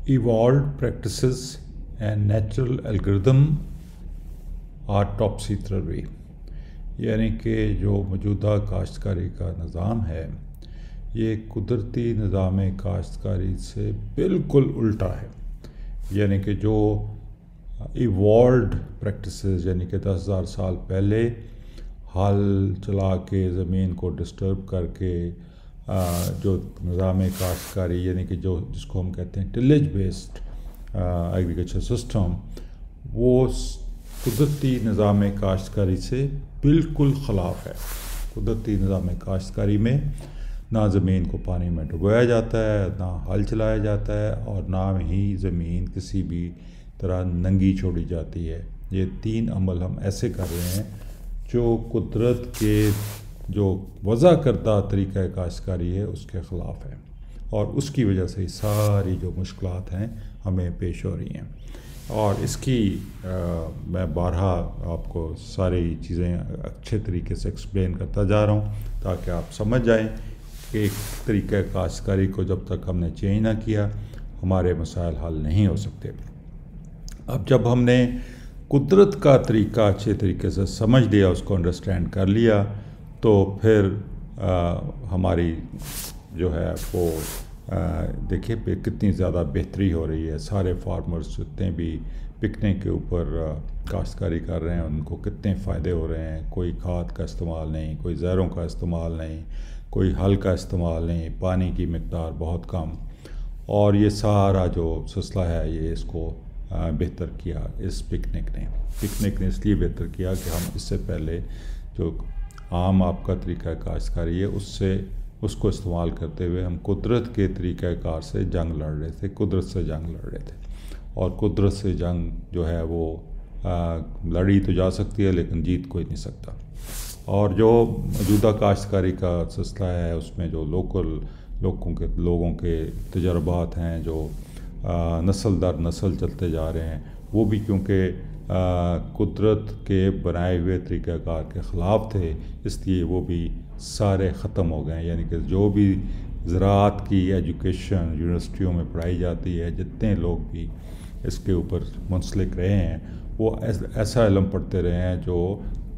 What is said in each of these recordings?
Evolved practices and natural algorithm are topsy-turvy، یعنی کہ جو موجودہ کاشتکاری کا نظام ہے یہ قدرتی نظام کاشتکاری سے بالکل الٹا ہے۔ یعنی کہ جو ایوالوڈ پریکٹسز، یعنی کہ 10,000 سال پہلے ہل چلا کے زمین کو ڈسٹرب کر کے جو نظام کاشتکاری، یعنی کہ جس کو ہم کہتے ہیں ٹلیج بیسڈ ایگریکلچر سسٹم، وہ قدرتی نظام کاشتکاری سے بالکل خلاف ہے۔ قدرتی نظام کاشتکاری میں نہ زمین کو پانی میں ڈبویا جاتا ہے، نہ ہل چلایا جاتا ہے، اور نہ ہی زمین کسی بھی طرح ننگی چھوڑی جاتی ہے۔ یہ 3 عمل ہم ایسے کر رہے ہیں جو قدرت کے جو وضع کردہ طریقہ کاشتکاری ہے اس کے خلاف ہے، اور اس کی وجہ سے ساری جو مشکلات ہیں ہمیں پیش ہو رہی ہیں۔ اور اس کی میں بارہا آپ کو ساری چیزیں اچھے طریقے سے ایکسپلین کرتا جا رہا ہوں تاکہ آپ سمجھ جائیں کہ ایک طریقہ کاشتکاری کو جب تک ہم نے چینج نہ کیا ہمارے مسائل حل نہیں ہو سکتے۔ اب جب ہم نے قدرت کا طریقہ اچھے طریقے سے سمجھ لیا، اس کو انڈرسٹینڈ کر لیا، تو پھر ہماری جو ہے وہ دیکھیے پہ کتنی زیادہ بہتری ہو رہی ہے۔ سارے فارمرز جتنے بھی پکنے کے اوپر کاشتکاری کر رہے ہیں ان کو کتنے فائدے ہو رہے ہیں۔ کوئی کھاد کا استعمال نہیں، کوئی زہروں کا استعمال نہیں، کوئی ہل کا استعمال نہیں، پانی کی مقدار بہت کم، اور یہ سارا جو سلسلہ ہے یہ اس کو بہتر کیا اس پکنک نے اس لیے بہتر کیا کہ ہم اس سے پہلے جو عام آپ کا طریقہ کاشتکاری ہے اس کو استعمال کرتے ہوئے ہم قدرت کے طریقہ کار سے جنگ لڑ رہے تھے، قدرت سے جنگ لڑ رہے تھے، اور قدرت سے جنگ جو ہے وہ لڑی تو جا سکتی ہے لیکن جیت کوئی نہیں سکتا۔ اور جو موجودہ کاشتکاری کا سلسلہ ہے اس میں جو لوگوں کے تجربات ہیں جو نسل در نسل چلتے جا رہے ہیں، وہ بھی کیونکہ قدرت کے بنائے ہوئے طریقہ کار کے خلاف تھے، اس لیے وہ بھی سارے ختم ہو گئے۔ یعنی کہ جو بھی زراعت کی ایجوکیشن یونیورسٹیوں میں پڑھائی جاتی ہے، جتنے لوگ بھی اس کے اوپر منسلک رہے ہیں وہ ایسا علم پڑھتے رہے ہیں جو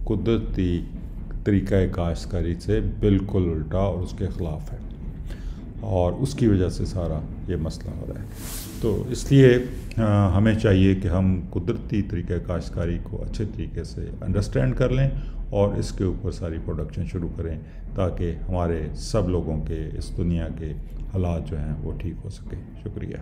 قدرتی طریقہ کاشتکاری سے بالکل الٹا اور اس کے خلاف ہے، اور اس کی وجہ سے سارا یہ مسئلہ ہو رہا ہے۔ تو اس لیے ہمیں چاہیے کہ ہم قدرتی طریقہ کاشتکاری کو اچھے طریقے سے انڈرسٹینڈ کر لیں اور اس کے اوپر ساری پروڈکشن شروع کریں تاکہ ہمارے سب لوگوں کے اس دنیا کے حالات جو ہیں وہ ٹھیک ہو سکیں۔ شکریہ۔